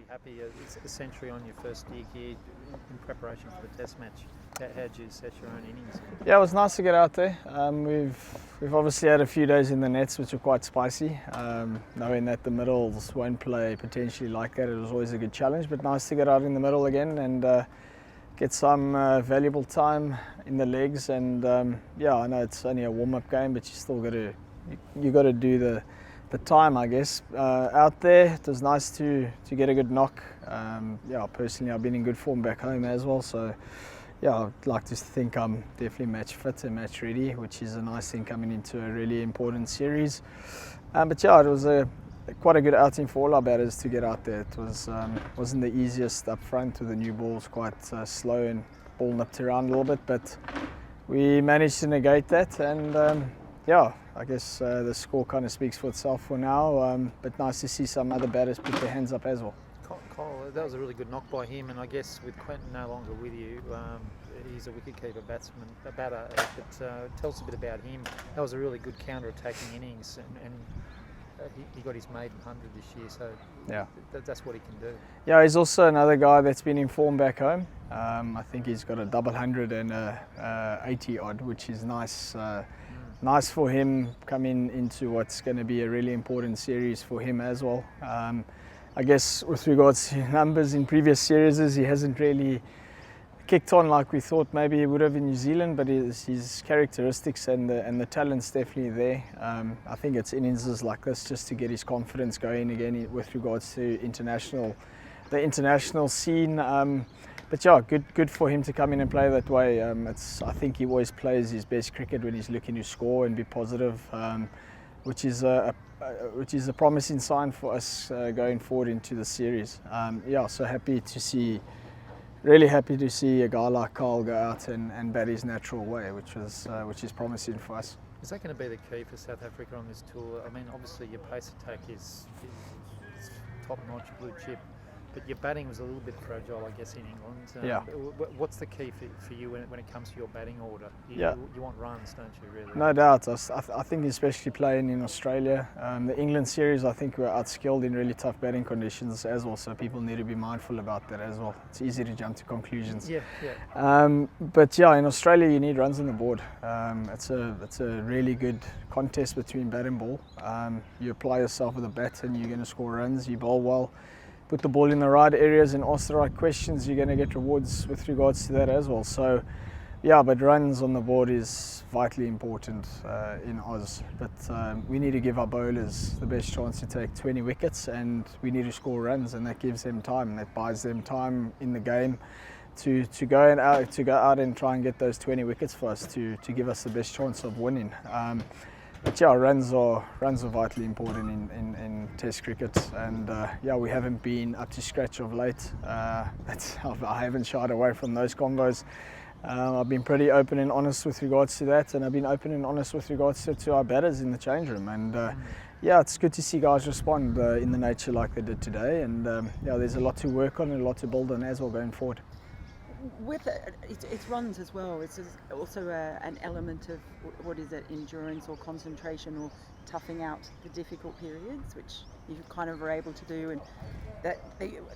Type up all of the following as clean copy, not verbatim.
happy. It's a century on your first gig here in preparation for the Test match. How'd you set your own innings? Yeah, it was nice to get out there. We've obviously had a few days in the nets which were quite spicy. Knowing that the middles won't play potentially like that, it was always a good challenge. But nice to get out in the middle again and get some valuable time in the legs. And yeah, I know it's only a warm-up game, but you got to do the time, I guess. Out there, it was nice to get a good knock. Yeah, personally, I've been in good form back home as well, so yeah, I'd like to think I'm definitely match fit and match ready, which is a nice thing coming into a really important series. But yeah, it was quite a good outing for all our batters to get out there. It wasn't the easiest up front with the new balls, quite slow and ball nipped around a little bit, but we managed to negate that. And yeah, I guess the score kind of speaks for itself for now, but nice to see some other batters put their hands up as well. Cole, that was a really good knock by him, and I guess with Quentin no longer with you, he's a wicketkeeper batter, but tell us a bit about him. That was a really good counter-attacking innings, and he got his maiden 100 this year, so yeah, that's what he can do. Yeah, he's also another guy that's been in form back home. I think he's got a double 100 and a 80 odd, which is nice. Nice for him coming into what's going to be a really important series for him as well. I guess with regards to numbers in previous series, he hasn't really kicked on like we thought maybe he would have in New Zealand, but his characteristics and the talent's definitely there. I think it's innings like this just to get his confidence going again with regards to the international scene. But yeah, good for him to come in and play that way. I think he always plays his best cricket when he's looking to score and be positive, which is a promising sign for us going forward into the series. Yeah, so really happy to see a guy like Carl go out and bat his natural way, which is promising for us. Is that going to be the key for South Africa on this tour? I mean, obviously your pace attack is top-notch, blue chip. But your batting was a little bit fragile, I guess, in England. Yeah. What's the key for you when it comes to your batting order? You want runs, don't you, really? No doubt. I think especially playing in Australia, the England series, I think we're outskilled in really tough batting conditions as well, so people need to be mindful about that as well. It's easy to jump to conclusions. Yeah. But yeah, in Australia you need runs on the board. It's a really good contest between bat and ball. You apply yourself with a bat and you're going to score runs, you bowl well. Put the ball in the right areas and ask the right questions, you're going to get rewards with regards to that as well. So yeah, but runs on the board is vitally important in Oz. But we need to give our bowlers the best chance to take 20 wickets, and we need to score runs, and that gives them time. That buys them time in the game to go out and try and get those 20 wickets for us to give us the best chance of winning. But yeah, runs are vitally important in Test cricket, and yeah, we haven't been up to scratch of late. I haven't shied away from those combos. I've been pretty open and honest with regards to that, and I've been open and honest with regards to our batters in the change room. And yeah, it's good to see guys respond in the nature like they did today. And yeah, there's a lot to work on and a lot to build on as well going forward. With it's runs as well. It's also an element of endurance or concentration or toughing out the difficult periods, which you kind of are able to do. And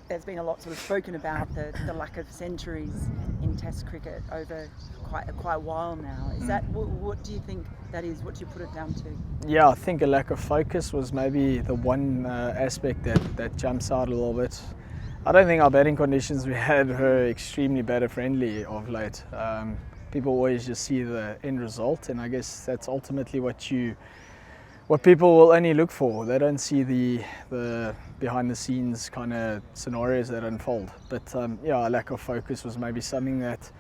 there's been a lot sort of spoken about the lack of centuries in Test cricket over quite a while now. Is that what do you think that is? What do you put it down to? Yeah, I think a lack of focus was maybe the one aspect that jumps out a little bit. I don't think our batting conditions we had were extremely batter friendly of late. People always just see the end result, and I guess that's ultimately what people will only look for. They don't see the behind the scenes kind of scenarios that unfold. But yeah, a lack of focus was maybe something that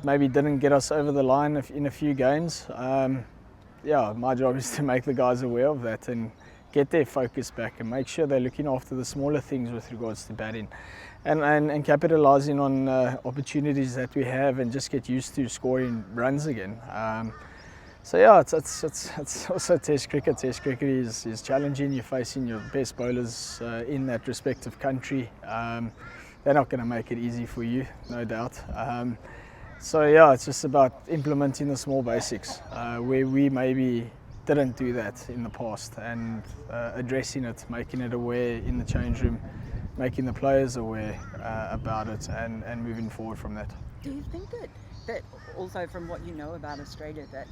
maybe didn't get us over the line in a few games. Yeah, my job is to make the guys aware of that and get their focus back and make sure they're looking after the smaller things with regards to batting and capitalising on opportunities that we have, and just get used to scoring runs again. So yeah, it's also Test cricket. Test cricket is challenging. You're facing your best bowlers in that respective country. They're not going to make it easy for you, no doubt. So yeah, it's just about implementing the small basics where we maybe didn't do that in the past, and addressing it, making it aware in the change room, making the players aware about it and moving forward from that. Do you think that also from what you know about Australia, that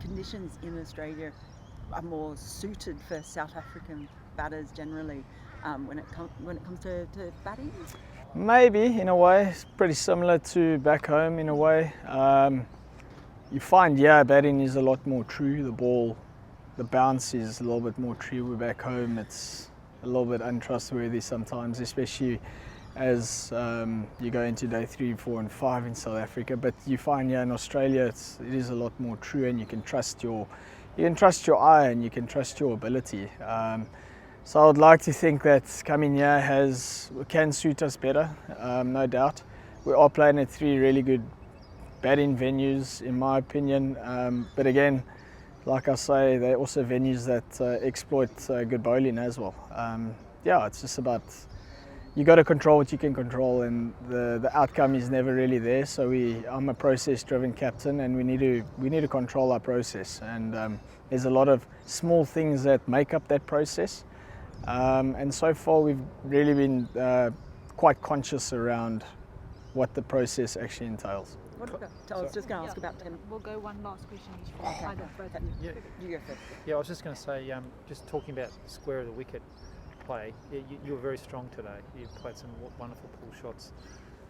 conditions in Australia are more suited for South African batters generally when it comes to batting? Maybe, in a way. It's pretty similar to back home in a way. You find, batting is a lot more true. The ball, the bounce is a little bit more true. We're back home, it's a little bit untrustworthy sometimes, especially as you go into day 3, 4 and 5 in South Africa. But you find in Australia it is a lot more true, and you can trust your eye and you can trust your ability. So I would like to think that coming here can suit us better, no doubt. We are playing at 3 really good batting venues in my opinion, but again, like I say, they're also venues that exploit good bowling as well. It's just about, you got to control what you can control, and the outcome is never really there. So I'm a process-driven captain, and we need to control our process. And there's a lot of small things that make up that process. And so far, we've really been quite conscious around what the process actually entails. I was just going to ask about Tim. We'll go one last question each for Okay. either both of you. You go first. Yeah, I was just going to say, just talking about square of the wicket play, you were very strong today. You played some wonderful pull shots,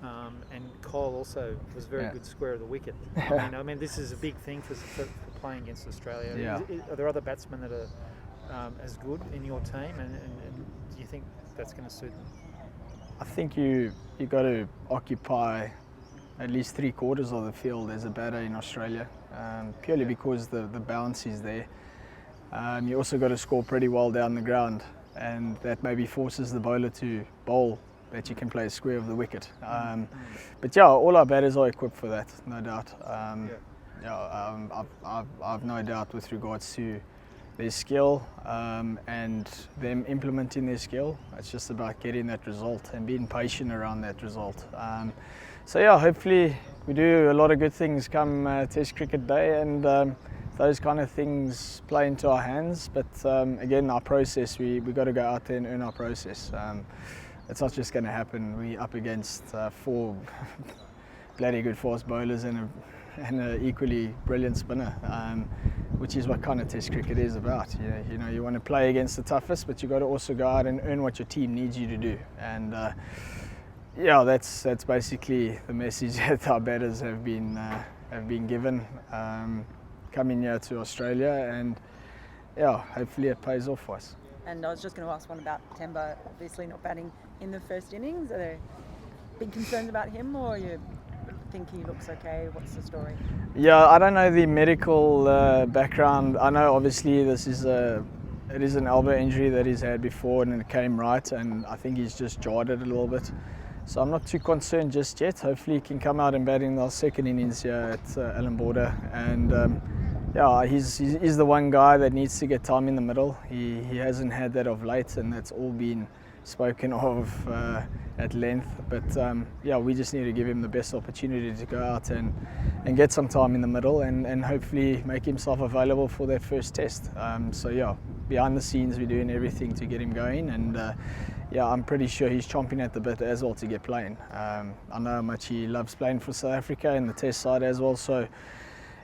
and Kyle also was very good square of the wicket. I mean, this is a big thing for playing against Australia. Yeah. Are there other batsmen that are as good in your team, and do you think that's going to suit them? I think you got to occupy at least 3/4 of the field as a batter in Australia, purely because the bounce is there. You also got to score pretty well down the ground, and that maybe forces the bowler to bowl that you can play a square of the wicket. But all our batters are equipped for that, no doubt. I've no doubt with regards to their skill and them implementing their skill. It's just about getting that result and being patient around that result. Hopefully we do a lot of good things come Test Cricket Day, and those kind of things play into our hands. But again, our process, we got to go out there and earn our process. It's not just going to happen. We're up against 4 bloody good fast bowlers and an equally brilliant spinner, which is what kind of Test cricket is about. You want to play against the toughest, but you got to also go out and earn what your team needs you to do. And that's basically the message that our batters have been given coming here to Australia, and hopefully it pays off for us. And I was just going to ask one about Temba, obviously not batting in the first innings. Are there big concerns about him, or you think he looks okay? What's the story? Yeah, I don't know the medical background. I know obviously it is an elbow injury that he's had before, and it came right, and I think he's just jarred it a little bit. So I'm not too concerned just yet. Hopefully he can come out and bat in our second innings here at Allan Border. And he's the one guy that needs to get time in the middle. He hasn't had that of late, and that's all been spoken of at length. But we just need to give him the best opportunity to go out and get some time in the middle, and hopefully make himself available for that first test. Behind the scenes we're doing everything to get him going, and I'm pretty sure he's chomping at the bit as well to get playing. I know how much he loves playing for South Africa in the test side as well. So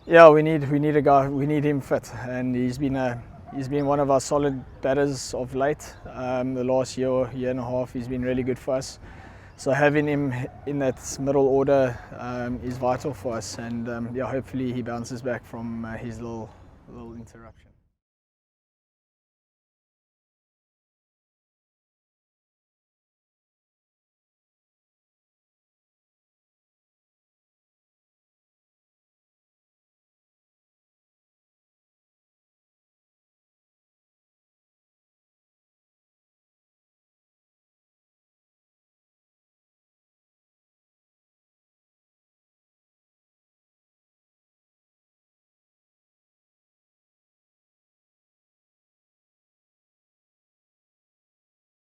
we need a guy. We need him fit, and he's been one of our solid batters of late. The last year and a half, he's been really good for us. So having him in that middle order is vital for us, and hopefully he bounces back from his little interruption.